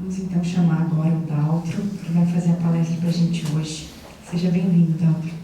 Vamos então chamar agora o Daltro, que vai fazer a palestra para a gente hoje. Seja bem-vindo, Daltro.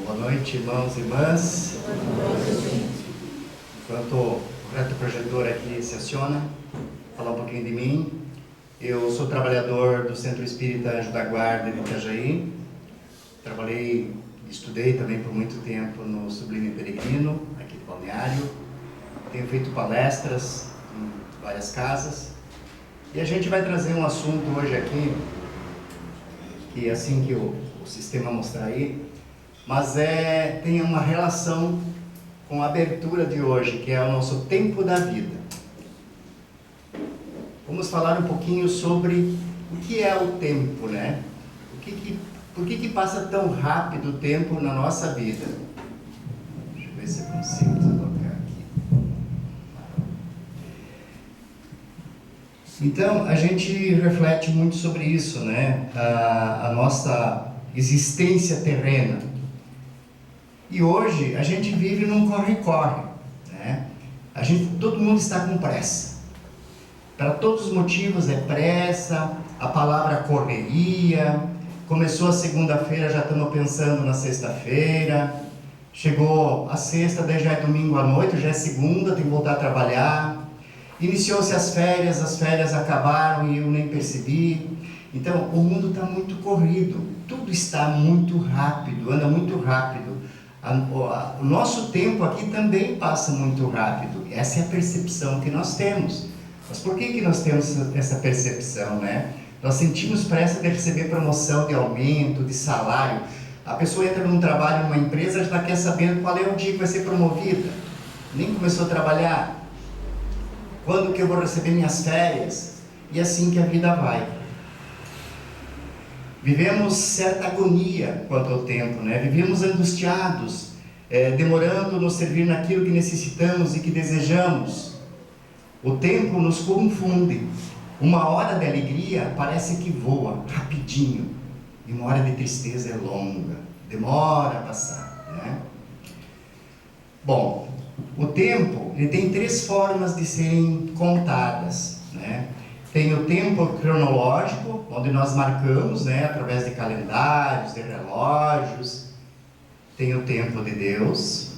Boa noite, irmãos e irmãs. Enquanto o retroprojetor aqui se aciona, falar um pouquinho de mim. Eu sou trabalhador do Centro Espírita Anjo da Guarda de Itajaí. Estudei também por muito tempo no Sublime Peregrino, aqui de Balneário. Tenho feito palestras em várias casas. E a gente vai trazer um assunto hoje aqui, que assim que o sistema mostrar aí, mas tem uma relação com a abertura de hoje, que é o nosso tempo da vida. Vamos falar um pouquinho sobre o que é o tempo, né? Por que passa tão rápido o tempo na nossa vida? Deixa eu ver se eu consigo colocar aqui. Então, a gente reflete muito sobre isso, né? A nossa existência terrena. E hoje a gente vive num corre-corre, né? Todo mundo está com pressa. Para todos os motivos é pressa, a palavra correria. Começou a segunda-feira, já estamos pensando na sexta-feira. Chegou a sexta, daí já é domingo à noite, já é segunda, tem que voltar a trabalhar. Iniciou-se as férias acabaram e eu nem percebi. Então o mundo está muito corrido, tudo está muito rápido, anda muito rápido. O nosso tempo aqui também passa muito rápido. Essa é a percepção que nós temos. Mas por que nós temos essa percepção, né? Nós sentimos pressa de receber promoção, de aumento, de salário. A pessoa entra num trabalho, numa empresa, já quer saber qual é o dia que vai ser promovida. Nem começou a trabalhar. Quando que eu vou receber minhas férias? E assim que a vida vai. Vivemos certa agonia quanto ao tempo, né? Vivemos angustiados, demorando nos servir naquilo que necessitamos e que desejamos. O tempo nos confunde. Uma hora de alegria parece que voa rapidinho, e uma hora de tristeza é longa, demora a passar, né? Bom, o tempo ele tem 3 formas de serem contadas, né? Tem o tempo cronológico, onde nós marcamos, né, através de calendários, de relógios. Tem o tempo de Deus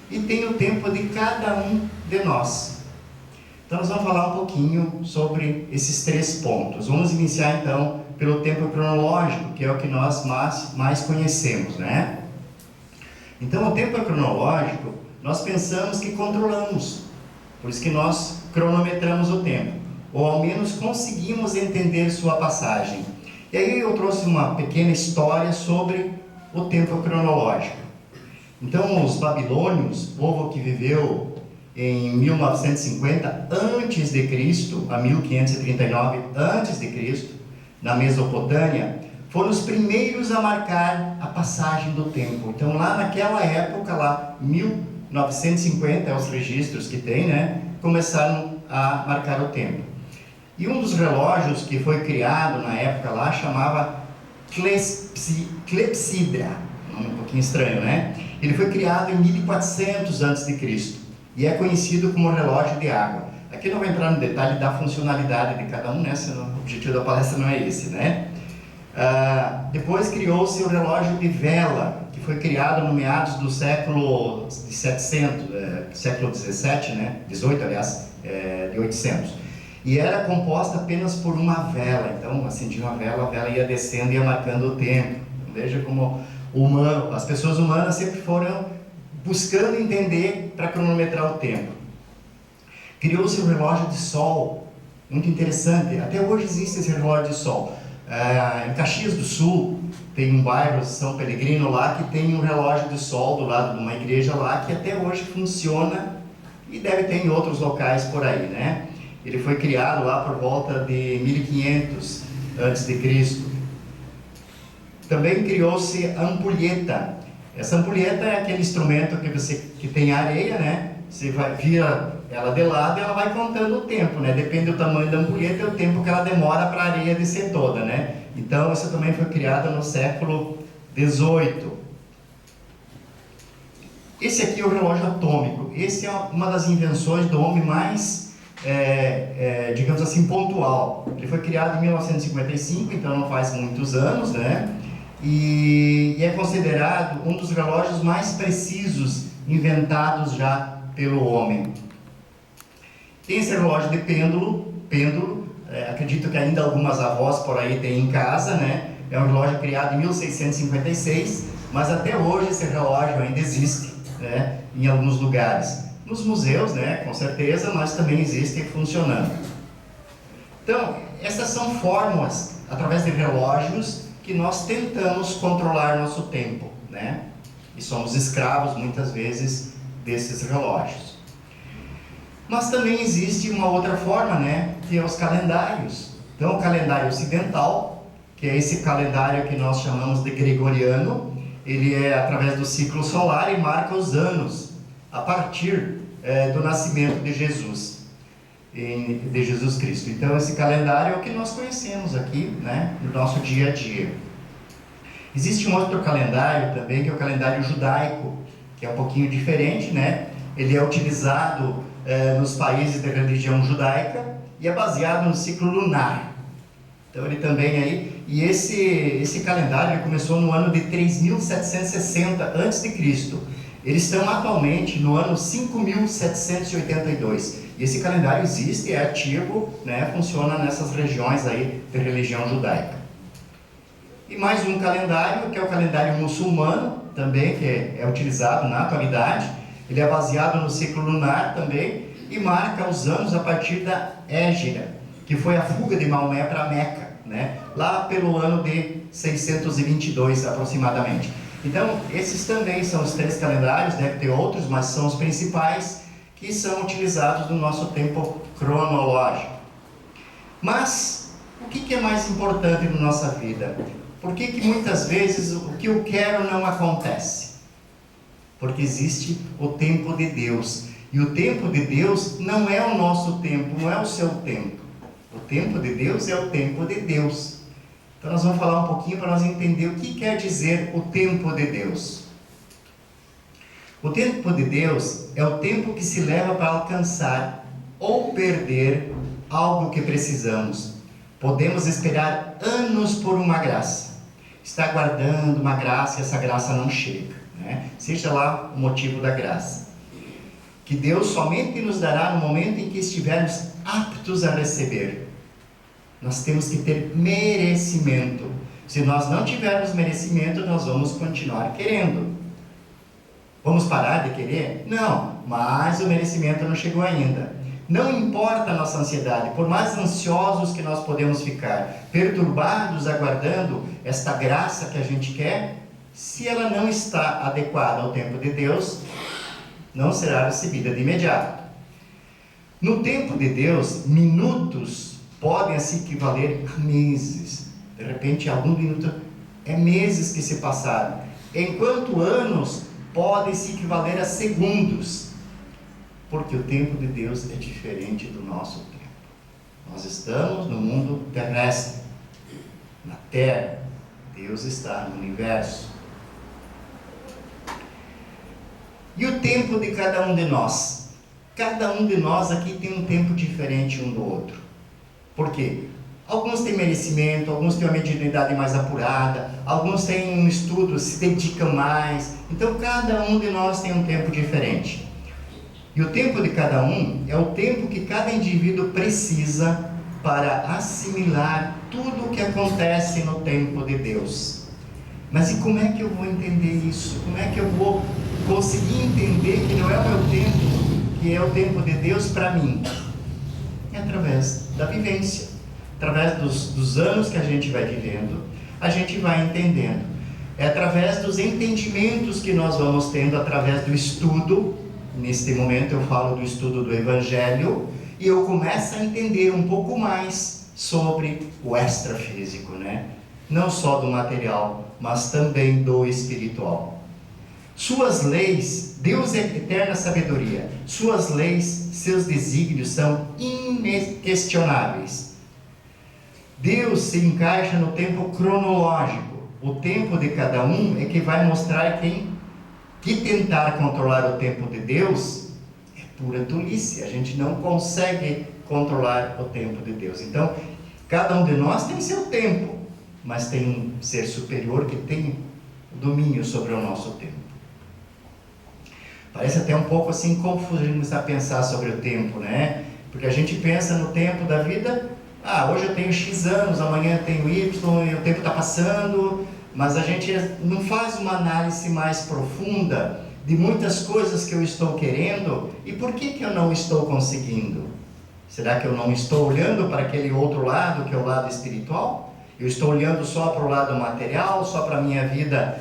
e tem o tempo de cada um de nós. Então nós vamos falar um pouquinho sobre esses 3 pontos. Vamos iniciar então pelo tempo cronológico, que é o que nós mais conhecemos, né? Então o tempo cronológico, nós pensamos que controlamos, por isso que nós cronometramos o tempo, ou ao menos conseguimos entender sua passagem. E aí eu trouxe uma pequena história sobre o tempo cronológico. Então os babilônios, povo que viveu em 1950 a.C. a 1539 a.C., na Mesopotâmia, foram os primeiros a marcar a passagem do tempo. Então lá naquela época, lá 1950, é os registros que tem, né, começaram a marcar o tempo. E um dos relógios que foi criado na época lá chamava clepsidra, nome um pouquinho estranho, né? Ele foi criado em 1400 a.C. e é conhecido como relógio de água. Aqui não vou entrar no detalhe da funcionalidade de cada um, né? O objetivo da palestra não é esse, né? Depois criou-se o relógio de vela, que foi criado no meados do século 700, século 17, né? 18, aliás, de 800. E era composta apenas por uma vela. Então, acendia uma vela, a vela ia descendo e ia marcando o tempo. Veja como as pessoas humanas sempre foram buscando entender para cronometrar o tempo. Criou-se o relógio de sol, muito interessante. Até hoje existe esse relógio de sol. Em Caxias do Sul, tem um bairro, São Pelegrino, lá, que tem um relógio de sol do lado de uma igreja lá, que até hoje funciona e deve ter em outros locais por aí, né? Ele foi criado lá por volta de 1500 a.C. Também criou-se a ampulheta. Essa ampulheta é aquele instrumento que tem areia, né? Você vira ela de lado e ela vai contando o tempo, né? Depende do tamanho da ampulheta, é o tempo que ela demora para a areia descer toda, né? Então, isso também foi criado no século XVIII. Esse aqui é o relógio atômico. Esse é uma das invenções do homem mais, digamos assim, pontual. Ele foi criado em 1955, então não faz muitos anos, né? E é considerado um dos relógios mais precisos inventados já pelo homem. Tem esse relógio de pêndulo, acredito que ainda algumas avós por aí têm em casa, né? É um relógio criado em 1656, mas até hoje esse relógio ainda existe, né? Em alguns lugares. Nos museus, né? Com certeza, mas também existe funcionando. Então, essas são fórmulas, através de relógios, que nós tentamos controlar nosso tempo, né? E somos escravos, muitas vezes, desses relógios. Mas também existe uma outra forma, né? Que é os calendários. Então, o calendário ocidental, que é esse calendário que nós chamamos de gregoriano, ele é através do ciclo solar e marca os anos, a partir do nascimento de Jesus Cristo. Então, esse calendário é o que nós conhecemos aqui, né, no nosso dia a dia. Existe um outro calendário também, que é o calendário judaico, que é um pouquinho diferente, né? Ele é utilizado nos países da religião judaica e é baseado no ciclo lunar. Então, ele também aí... E esse calendário começou no ano de 3760 a.C. Eles estão atualmente no ano 5782. E esse calendário existe, é ativo, né, funciona nessas regiões aí de religião judaica. E mais um calendário, que é o calendário muçulmano, também, que é utilizado na atualidade. Ele é baseado no ciclo lunar também e marca os anos a partir da Hégira, que foi a fuga de Maomé para Meca, né, lá pelo ano de 622 aproximadamente. Então, esses também são os 3 calendários, deve ter outros, mas são os principais que são utilizados no nosso tempo cronológico. Mas, o que é mais importante na nossa vida? Por que muitas vezes o que eu quero não acontece? Porque existe o tempo de Deus. E o tempo de Deus não é o nosso tempo, não é o seu tempo. O tempo de Deus é o tempo de Deus. Então nós vamos falar um pouquinho para nós entender o que quer dizer o tempo de Deus. O tempo de Deus é o tempo que se leva para alcançar ou perder algo que precisamos. Podemos esperar anos por uma graça. Está aguardando uma graça e essa graça não chega, né? Seja lá o motivo da graça. Que Deus somente nos dará no momento em que estivermos aptos a receber. Nós temos que ter merecimento. Se nós não tivermos merecimento, nós vamos continuar querendo. Vamos parar de querer? Não, mas o merecimento não chegou ainda. Não importa a nossa ansiedade, por mais ansiosos que nós podemos ficar, perturbados aguardando esta graça que a gente quer, se ela não está adequada ao tempo de Deus, não será recebida de imediato. No tempo de Deus, minutos podem se equivaler a meses. De repente, algum minuto é meses que se passaram, enquanto anos podem se equivaler a segundos, porque o tempo de Deus é diferente do nosso tempo. Nós estamos no mundo terrestre, na Terra. Deus está no universo. E o tempo de cada um de nós? Cada um de nós aqui tem um tempo diferente um do outro. Por quê? Alguns têm merecimento, alguns têm uma mediunidade mais apurada, alguns têm um estudo, se dedicam mais. Então, cada um de nós tem um tempo diferente. E o tempo de cada um é o tempo que cada indivíduo precisa para assimilar tudo o que acontece no tempo de Deus. Mas e como é que eu vou entender isso? Como é que eu vou conseguir entender que não é o meu tempo, que é o tempo de Deus para mim? É através da vivência. Através dos anos que a gente vai vivendo, a gente vai entendendo. É através dos entendimentos que nós vamos tendo, através do estudo. Neste momento eu falo do estudo do Evangelho, e eu começo a entender um pouco mais sobre o extrafísico, né? Não só do material, mas também do espiritual. Suas leis, Deus é eterna sabedoria. Suas leis, seus desígnios são inquestionáveis. Deus se encaixa no tempo cronológico. O tempo de cada um é que vai mostrar que tentar controlar o tempo de Deus é pura tolice. A gente não consegue controlar o tempo de Deus. Então, cada um de nós tem seu tempo, mas tem um ser superior que tem o domínio sobre o nosso tempo. Parece até um pouco assim confuso a gente começar a pensar sobre o tempo, né? Porque a gente pensa no tempo da vida, hoje eu tenho X anos, amanhã eu tenho Y, e o tempo está passando, mas a gente não faz uma análise mais profunda de muitas coisas que eu estou querendo e por que eu não estou conseguindo. Será que eu não estou olhando para aquele outro lado, que é o lado espiritual? Eu estou olhando só para o lado material, só para a minha vida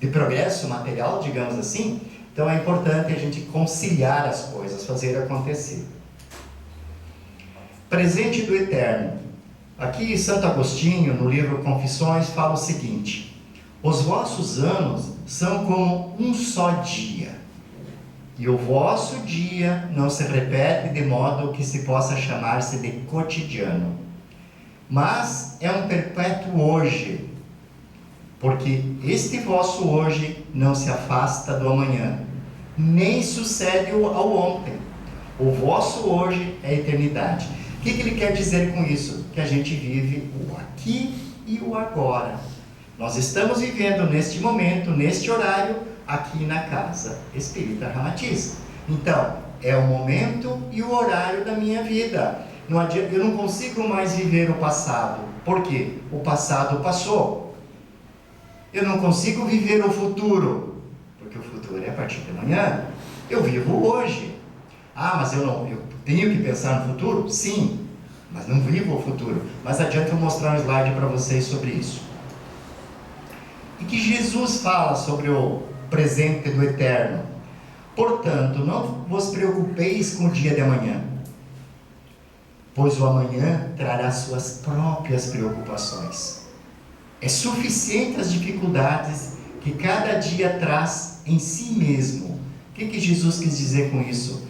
de progresso material, digamos assim? Então é importante a gente conciliar as coisas, fazer acontecer. Presente do Eterno. Aqui Santo Agostinho, no livro Confissões, fala o seguinte: os vossos anos são como um só dia, e o vosso dia não se repete de modo que se possa chamar-se de cotidiano, mas é um perpétuo hoje, porque este vosso hoje não se afasta do amanhã, nem sucede ao ontem. O vosso hoje é a eternidade. O que ele quer dizer com isso? Que a gente vive o aqui e o agora. Nós estamos vivendo neste momento, neste horário, aqui na Casa Espírita Ramatiz. Então, é o momento e o horário da minha vida. Não adianta, eu não consigo mais viver o passado. Por quê? O passado passou. Eu não consigo viver o futuro, porque o futuro é a partir de amanhã. Eu vivo hoje. Mas eu tenho que pensar no futuro? Sim, mas não vivo o futuro. Mas adianta eu mostrar um slide para vocês sobre isso. E que Jesus fala sobre o presente do Eterno. Portanto, não vos preocupeis com o dia de amanhã, pois o amanhã trará suas próprias preocupações. É suficiente as dificuldades que cada dia traz em si mesmo. O que Jesus quis dizer com isso?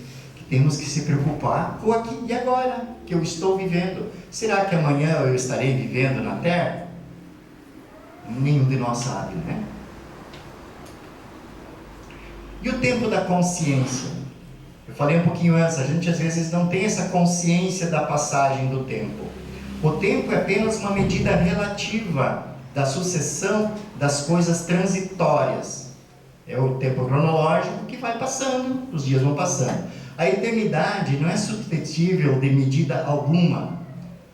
Temos que se preocupar com o aqui e agora, que eu estou vivendo. Será que amanhã eu estarei vivendo na Terra? Nenhum de nós sabe, né? E o tempo da consciência? Eu falei um pouquinho antes, a gente às vezes não tem essa consciência da passagem do tempo. O tempo é apenas uma medida relativa da sucessão das coisas transitórias. É o tempo cronológico que vai passando, os dias vão passando. A eternidade não é suscetível de medida alguma,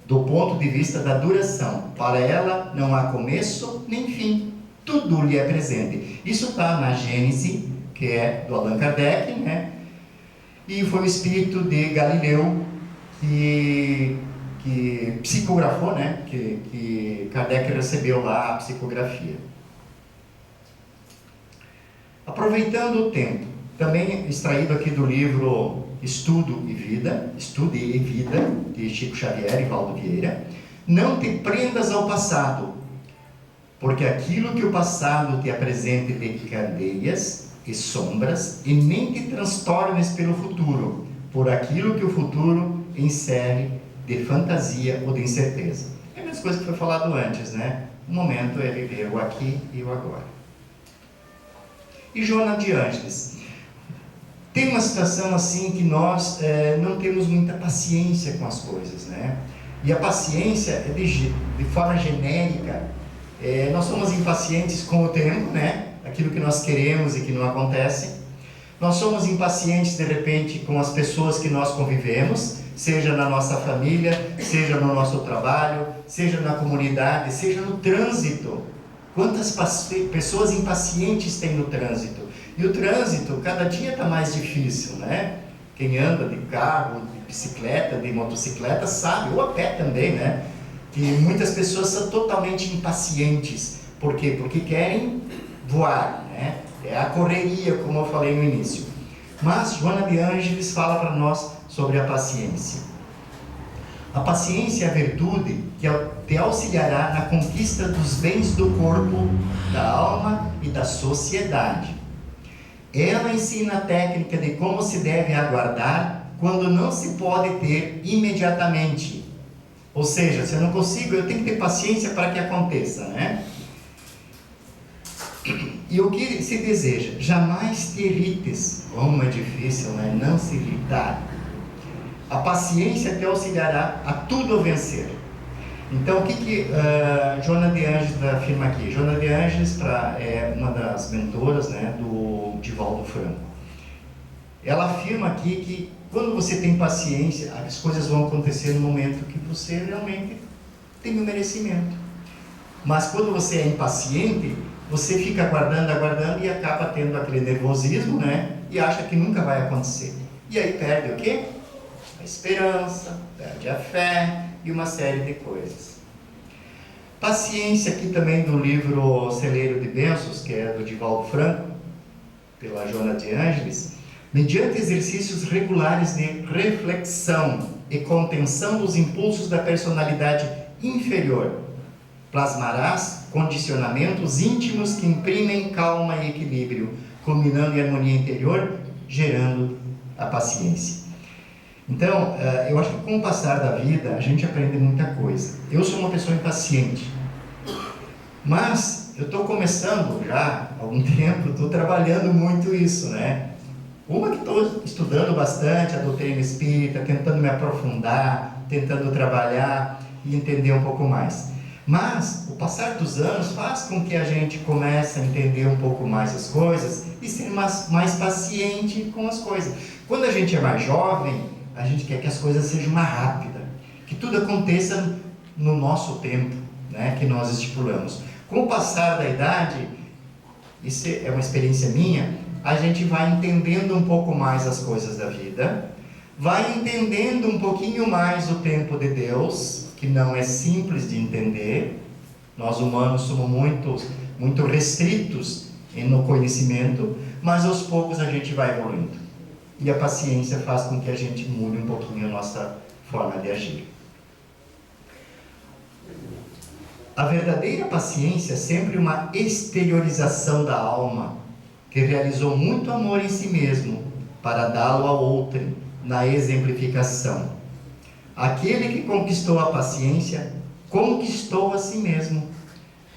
do ponto de vista da duração. Para ela não há começo nem fim, tudo lhe é presente. Isso está na Gênese, que é do Allan Kardec, né? E foi o espírito de Galileu que psicografou, né? Que Kardec recebeu lá a psicografia. Aproveitando o tempo, também extraído aqui do livro Estudo e Vida, de Chico Xavier e Valdo Vieira: não te prendas ao passado, porque aquilo que o passado te apresente de candeias e sombras, e nem te transtornes pelo futuro, por aquilo que o futuro insere de fantasia ou de incerteza. É a mesma coisa que foi falado antes, né? O momento é viver o aqui e o agora. e Joana de Ângeles. Tem uma situação assim que nós não temos muita paciência com as coisas, né? E a paciência, de forma genérica, nós somos impacientes com o tempo, né? Aquilo que nós queremos e que não acontece. Nós somos impacientes, de repente, com as pessoas que nós convivemos, seja na nossa família, seja no nosso trabalho, seja na comunidade, seja no trânsito. Quantas pessoas impacientes tem no trânsito? E o trânsito, cada dia está mais difícil, né? Quem anda de carro, de bicicleta, de motocicleta, sabe, ou a pé também, né? Que muitas pessoas são totalmente impacientes. Por quê? Porque querem voar, né? É a correria, como eu falei no início. Mas Joana de Ângeles fala para nós sobre a paciência. A paciência é a virtude que te auxiliará na conquista dos bens do corpo, da alma e da sociedade. Ela ensina a técnica de como se deve aguardar quando não se pode ter imediatamente. Ou seja, se eu não consigo, eu tenho que ter paciência para que aconteça, né? E o que se deseja? Jamais te irrites. Como é difícil, né? Não se irritar. A paciência te auxiliará a tudo vencer. Então, o que Joana de Ângeles afirma aqui? Joana de Ângeles é uma das mentoras, né, do Divaldo Franco. Ela afirma aqui que quando você tem paciência, as coisas vão acontecer no momento que você realmente tem o merecimento. Mas quando você é impaciente, você fica aguardando e acaba tendo aquele nervosismo, né? E acha que nunca vai acontecer. E aí perde o quê? A esperança, perde a fé e uma série de coisas. Paciência, aqui também do livro Celeiro de Bênçãos, que é do Divaldo Franco, pela Joana de Ângeles, mediante exercícios regulares de reflexão e contenção dos impulsos da personalidade inferior, plasmarás condicionamentos íntimos que imprimem calma e equilíbrio, culminando em harmonia interior, gerando a paciência. Então, eu acho que com o passar da vida, a gente aprende muita coisa. Eu sou uma pessoa impaciente, mas eu estou começando já há algum tempo, estou trabalhando muito isso, né? Uma que estou estudando bastante a doutrina espírita, tentando me aprofundar, tentando trabalhar e entender um pouco mais. Mas o passar dos anos faz com que a gente comece a entender um pouco mais as coisas e ser mais paciente com as coisas. Quando a gente é mais jovem, a gente quer que as coisas sejam mais rápidas, que tudo aconteça no nosso tempo, né, que nós estipulamos. Com o passar da idade, isso é uma experiência minha, a gente vai entendendo um pouco mais as coisas da vida, vai entendendo um pouquinho mais o tempo de Deus, que não é simples de entender. Nós humanos somos muito restritos no conhecimento, mas aos poucos a gente vai evoluindo. E a paciência faz com que a gente mude um pouquinho a nossa forma de agir. A verdadeira paciência é sempre uma exteriorização da alma, que realizou muito amor em si mesmo, para dá-lo a outrem, na exemplificação. Aquele que conquistou a paciência, conquistou a si mesmo.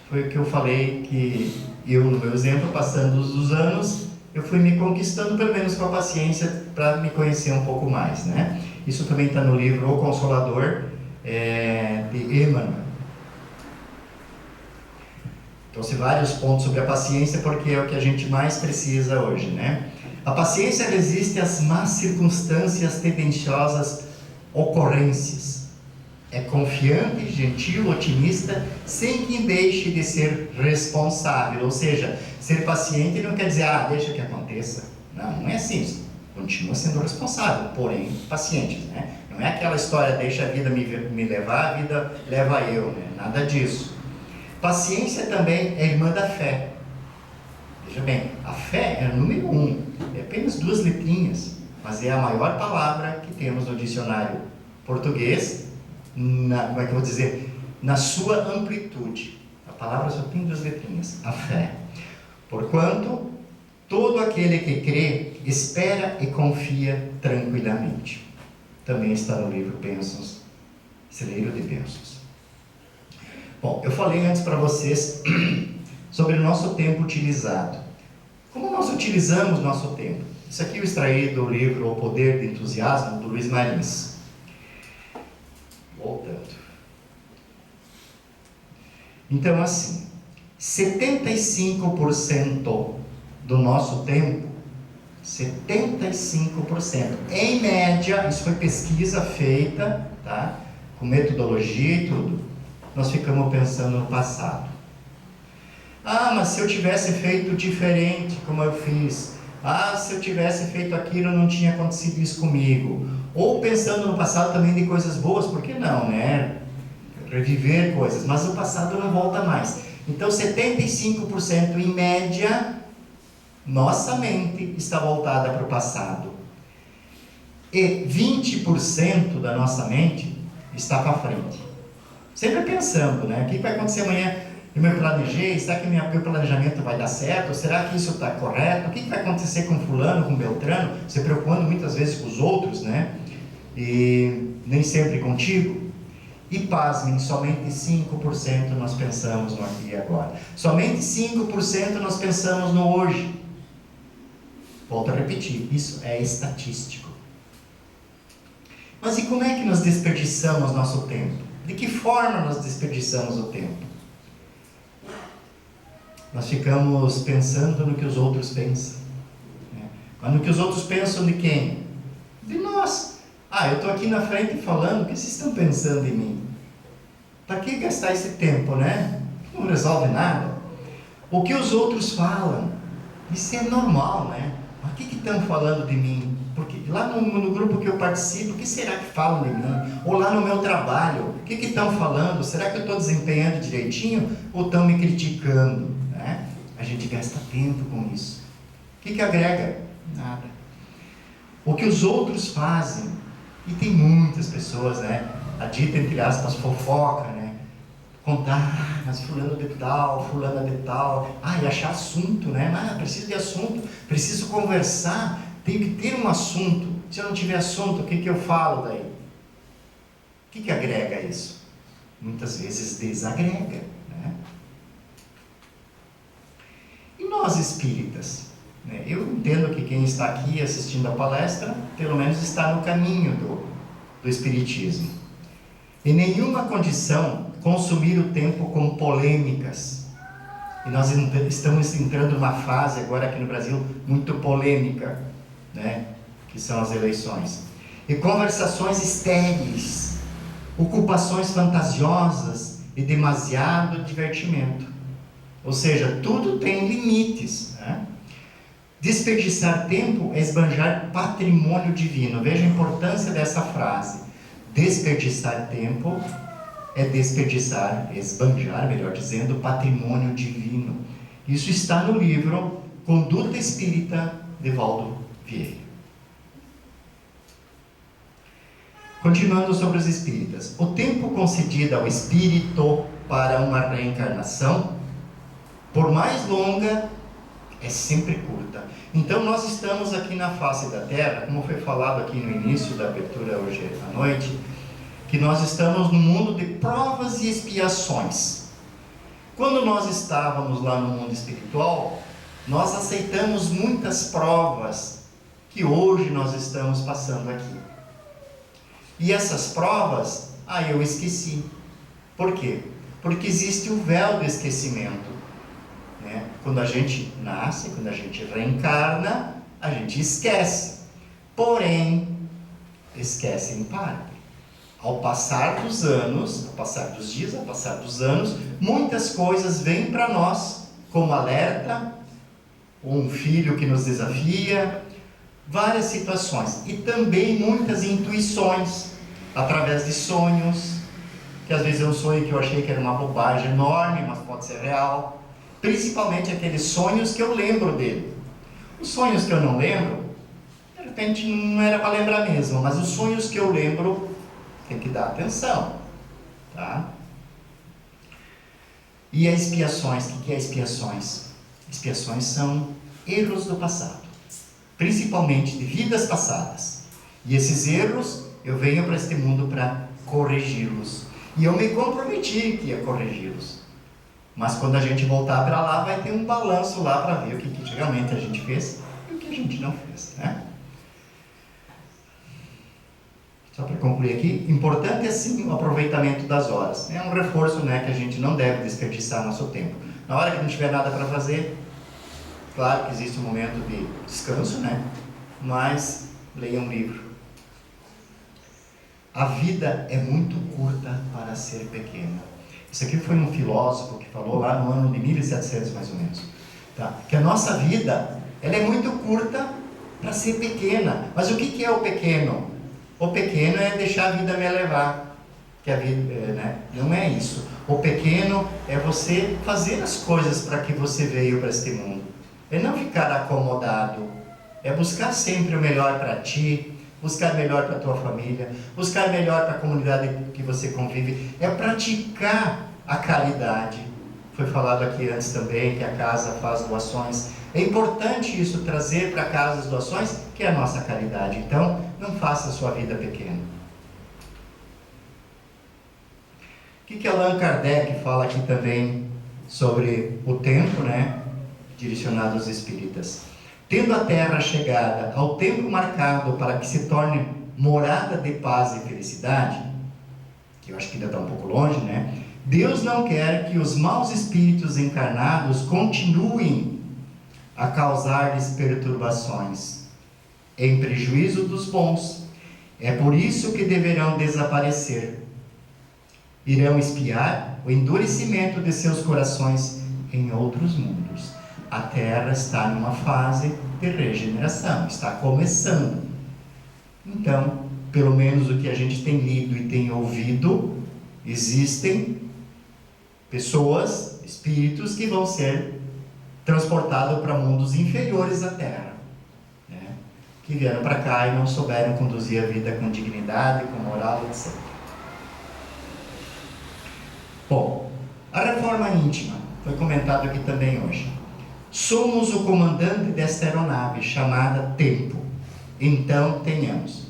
Foi o que eu falei, que eu, no meu exemplo, passando os anos, eu fui me conquistando, pelo menos com a paciência, para me conhecer um pouco mais, né? Isso também está no livro O Consolador, de Emmanuel. Trouxe vários pontos sobre a paciência, porque é o que a gente mais precisa hoje, né? A paciência resiste às más circunstâncias tendenciosas ocorrências. É confiante, gentil, otimista, sem que deixe de ser responsável. Ou seja, ser paciente não quer dizer, deixa que aconteça. Não é assim. Continua sendo responsável, porém paciente, né? Não é aquela história, deixa a vida me levar, a vida leva eu, né? Nada disso. Paciência também é irmã da fé. Veja bem, a fé é o número 1, é apenas 2 letrinhas, mas é a maior palavra que temos no dicionário português, como é que eu vou dizer? Na sua amplitude. A palavra só tem 2 letrinhas, a fé. Porquanto, todo aquele que crê, espera e confia tranquilamente. Também está no livro Bênçãos, Celeiro de Bênçãos. Bom, eu falei antes para vocês sobre o nosso tempo utilizado. Como nós utilizamos nosso tempo? Isso aqui eu extraí do livro O Poder do Entusiasmo, do Luiz Marins. Voltando. Então, assim, 75% do nosso tempo, 75%, em média, isso foi pesquisa feita, tá? Com metodologia e tudo, nós ficamos pensando no passado. Ah, mas se eu tivesse feito diferente como eu fiz, se eu tivesse feito aquilo, não tinha acontecido isso comigo. Ou pensando no passado também de coisas boas, por que não, né? Reviver coisas, mas o passado não volta mais. Então 75% em média, nossa mente está voltada para o passado. E 20% da nossa mente está para frente. Sempre pensando, né? O que vai acontecer amanhã? Eu me planejei, será que meu planejamento vai dar certo? Será que isso está correto? O que vai acontecer com fulano, com Beltrano? Se preocupando muitas vezes com os outros, né? E nem sempre contigo. E pasmem, somente 5% nós pensamos no aqui e agora. Somente 5% nós pensamos no hoje. Volto a repetir, isso é estatístico. Mas e como é que nós desperdiçamos nosso tempo? De que forma nós desperdiçamos o tempo? Nós ficamos pensando no que os outros pensam, né? Mas no que os outros pensam de quem? De nós. Eu estou aqui na frente falando, o que vocês estão pensando em mim? Para que gastar esse tempo, né? Não resolve nada. O que os outros falam, isso é normal, né? Mas o que estão falando de mim? Porque lá no grupo que eu participo, o que será que falam de mim? Ou lá no meu trabalho, o que estão falando? Será que eu estou desempenhando direitinho ou estão me criticando? Né? A gente gasta tempo com isso. O que agrega? Nada. O que os outros fazem, e tem muitas pessoas, né? A dita, entre aspas, fofoca, né? Contar, mas fulano de tal, fulana de tal, e achar assunto, né? Preciso de assunto, preciso conversar, tenho que ter um assunto. Se eu não tiver assunto, o que eu falo daí? O que agrega isso? Muitas vezes desagrega, né? E nós espíritas? Né? Eu entendo que quem está aqui assistindo a palestra, pelo menos está no caminho do espiritismo. Em nenhuma condição consumir o tempo com polêmicas. E nós estamos entrando numa fase agora aqui no Brasil muito polêmica, né? Que são as eleições. E conversações estéreis, ocupações fantasiosas e demasiado divertimento. Ou seja, tudo tem limites, né? Desperdiçar tempo é esbanjar patrimônio divino. Veja a importância dessa frase. Desperdiçar tempo é desperdiçar, esbanjar, melhor dizendo, patrimônio divino. Isso está no livro Conduta Espírita, de Valdo Vieira. Continuando sobre os espíritas. O tempo concedido ao espírito para uma reencarnação, por mais longa, é sempre curta. Então nós estamos aqui na face da Terra, como foi falado aqui no início da abertura hoje à noite, que nós estamos no mundo de provas e expiações. Quando nós estávamos lá no mundo espiritual, nós aceitamos muitas provas que hoje nós estamos passando aqui. E essas provas, eu esqueci. Por quê? Porque existe o véu do esquecimento. Né? Quando a gente nasce, quando a gente reencarna, a gente esquece. Porém, esquece em parte. Ao passar dos anos, ao passar dos dias, ao passar dos anos, muitas coisas vêm para nós, como alerta, um filho que nos desafia, várias situações. E também muitas intuições, através de sonhos, que às vezes é um sonho que eu achei que era uma bobagem enorme, mas pode ser real. Principalmente aqueles sonhos que eu lembro dele. Os sonhos que eu não lembro, de repente não era para lembrar mesmo, mas os sonhos que eu lembro, tem que dar atenção, tá? E as expiações, o que é expiações? Expiações são erros do passado, principalmente de vidas passadas. E esses erros, eu venho para este mundo para corrigi-los. E eu me comprometi que ia corrigi-los. Mas quando a gente voltar para lá, vai ter um balanço lá para ver o que realmente a gente fez e o que a gente não fez, né? Só para concluir aqui, importante é sim o aproveitamento das horas. É um reforço, né, que a gente não deve desperdiçar nosso tempo. Na hora que não tiver nada para fazer, claro que existe um momento de descanso, né? Mas leia um livro. A vida é muito curta para ser pequena. Isso aqui foi um filósofo que falou lá no ano de 1700 mais ou menos, tá? Que a nossa vida, ela é muito curta para ser pequena. Mas o que é o pequeno? O pequeno é deixar a vida me levar, que a vida, né? Não é isso. O pequeno é você fazer as coisas para que você veio para este mundo. É não ficar acomodado. É buscar sempre o melhor para ti, buscar melhor para a tua família, buscar melhor para a comunidade que você convive. É praticar a caridade. Foi falado aqui antes também que a casa faz doações. É importante isso, trazer para casa as doações, que é a nossa caridade. Então, não faça a sua vida pequena. O que Allan Kardec fala aqui também sobre o tempo, né? Direcionado aos espíritas. Tendo a Terra chegada ao tempo marcado para que se torne morada de paz e felicidade, que eu acho que ainda está um pouco longe, né? Deus não quer que os maus espíritos encarnados continuem a causar-lhes perturbações, em prejuízo dos bons. É por isso que deverão desaparecer. Irão espiar o endurecimento de seus corações em outros mundos. A Terra está numa fase de regeneração, está começando. Então, pelo menos o que a gente tem lido e tem ouvido, existem pessoas, espíritos que vão ser transportados para mundos inferiores à Terra, né? Que vieram para cá e não souberam conduzir a vida com dignidade, com moral, etc. Bom, a reforma íntima foi comentado aqui também hoje. Somos o comandante desta aeronave chamada tempo. Então tenhamos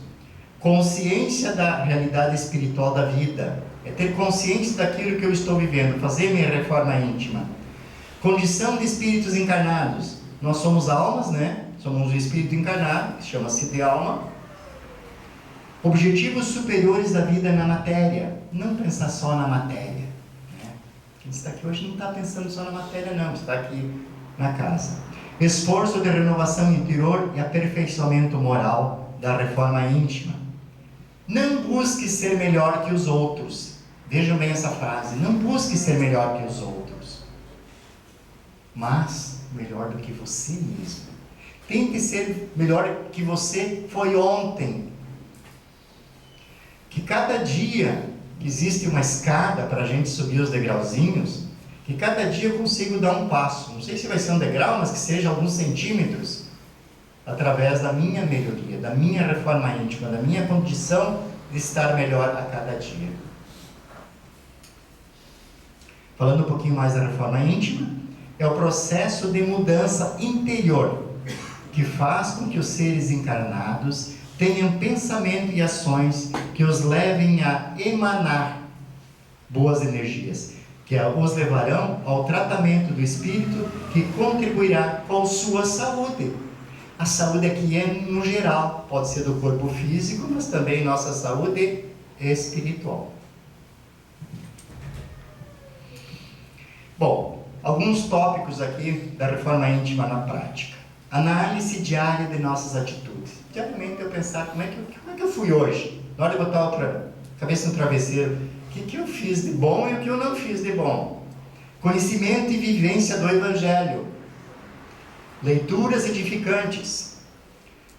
consciência da realidade espiritual da vida, é ter consciência daquilo que eu estou vivendo, fazer minha reforma íntima. Condição de espíritos encarnados. Nós somos almas, né? Somos um espírito encarnado, que chama-se de alma. Objetivos superiores da vida na matéria. Não pensar só na matéria, né? Quem está aqui hoje não está pensando só na matéria, não. Está aqui na casa. Esforço de renovação interior e aperfeiçoamento moral da reforma íntima. Não busque ser melhor que os outros. Vejam bem essa frase. Não busque ser melhor que os outros, mas melhor do que você mesmo. Tente ser melhor que você foi ontem. Que cada dia que existe uma escada para a gente subir os degrauzinhos, que cada dia eu consigo dar um passo. Não sei se vai ser um degrau, mas que seja alguns centímetros, através da minha melhoria, da minha reforma íntima, da minha condição de estar melhor a cada dia. Falando um pouquinho mais da reforma íntima, é o processo de mudança interior que faz com que os seres encarnados tenham pensamento e ações que os levem a emanar boas energias, que os levarão ao tratamento do espírito, que contribuirá com sua saúde. A saúde aqui é no geral, pode ser do corpo físico, mas também nossa saúde espiritual. Bom, alguns tópicos aqui da reforma íntima na prática. Análise diária de nossas atitudes. Diariamente eu pensar como é que eu fui hoje. Na hora de botar a cabeça no travesseiro, o que eu fiz de bom e o que eu não fiz de bom. Conhecimento e vivência do Evangelho. Leituras edificantes.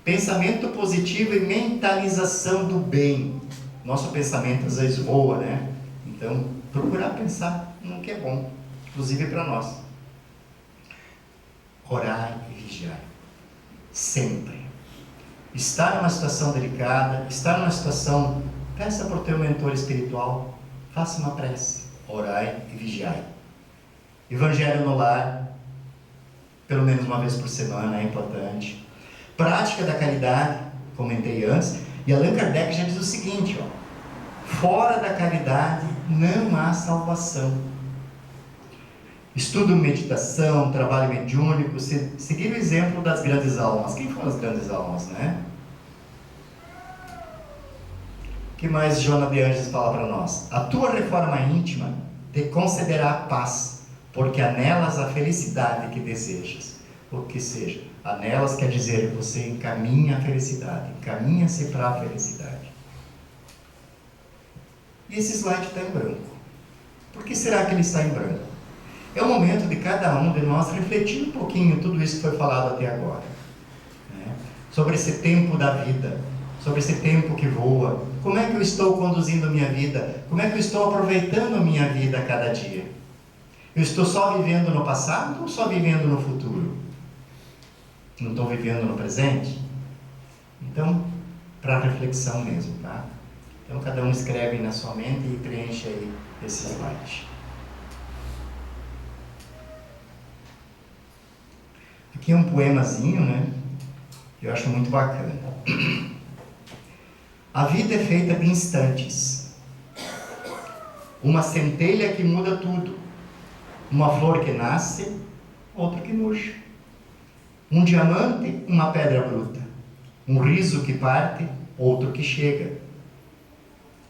Pensamento positivo e mentalização do bem. Nosso pensamento às vezes voa, né? Então, procurar pensar no que é bom, inclusive para nós. Orar e vigiar. Sempre. Está numa situação delicada, está numa situação, peça para o teu mentor espiritual, faça uma prece, orai e vigiai. Evangelho no lar, pelo menos uma vez por semana, é importante. Prática da caridade, comentei antes, e Allan Kardec já diz o seguinte, fora da caridade não há salvação. Estudo, meditação, trabalho mediúnico, seguir o exemplo das grandes almas. Quem foram as grandes almas, né? O que mais Joana de Ângeles fala para nós? A tua reforma íntima te concederá a paz, porque há nelas a felicidade que desejas. O que seja, há nelas quer dizer que você encaminha a felicidade, encaminha-se para a felicidade. E esse slide está em branco. Por que será que ele está em branco? É o momento de cada um de nós refletir um pouquinho tudo isso que foi falado até agora, né? Sobre esse tempo da vida, sobre esse tempo que voa. Como é que eu estou conduzindo a minha vida? Como é que eu estou aproveitando a minha vida a cada dia? Eu estou só vivendo no passado ou só vivendo no futuro? Não estou vivendo no presente? Então, para reflexão mesmo, tá? Então, cada um escreve na sua mente e preenche aí esse slide. Aqui é um poemazinho, né? Que eu acho muito bacana. A vida é feita de instantes. Uma centelha que muda tudo. Uma flor que nasce, outra que murcha. Um diamante, uma pedra bruta. Um riso que parte, outro que chega.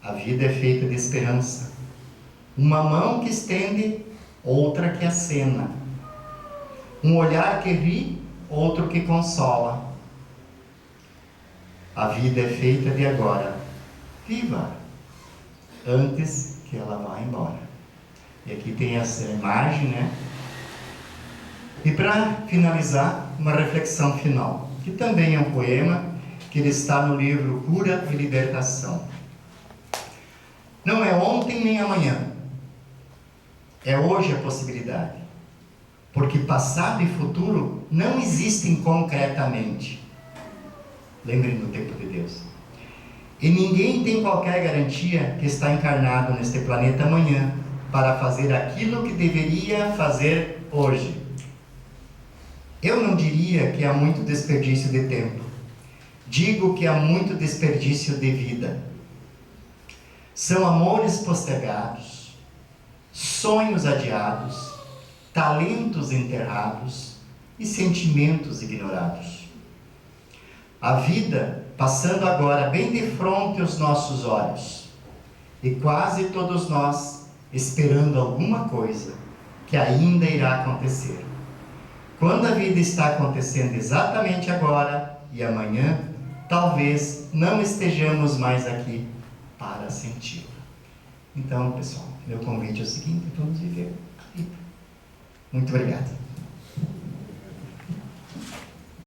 A vida é feita de esperança. Uma mão que estende, outra que acena. Um olhar que ri, outro que consola. A vida é feita de agora. Viva! Antes que ela vá embora. E aqui tem essa imagem, né? E para finalizar, uma reflexão final, que também é um poema, que ele está no livro Cura e Libertação. Não é ontem nem amanhã. É hoje a possibilidade. Porque passado e futuro não existem concretamente. Lembrem do tempo de Deus. E ninguém tem qualquer garantia que está encarnado neste planeta amanhã para fazer aquilo que deveria fazer hoje. Eu não diria que há muito desperdício de tempo. Digo que há muito desperdício de vida. São amores postergados, sonhos adiados, talentos enterrados e sentimentos ignorados. A vida passando agora bem de frente aos nossos olhos, e quase todos nós esperando alguma coisa que ainda irá acontecer. Quando a vida está acontecendo exatamente agora e amanhã, talvez não estejamos mais aqui para senti-la. Então, pessoal, meu convite é o seguinte: vamos viver a vida. Muito obrigado.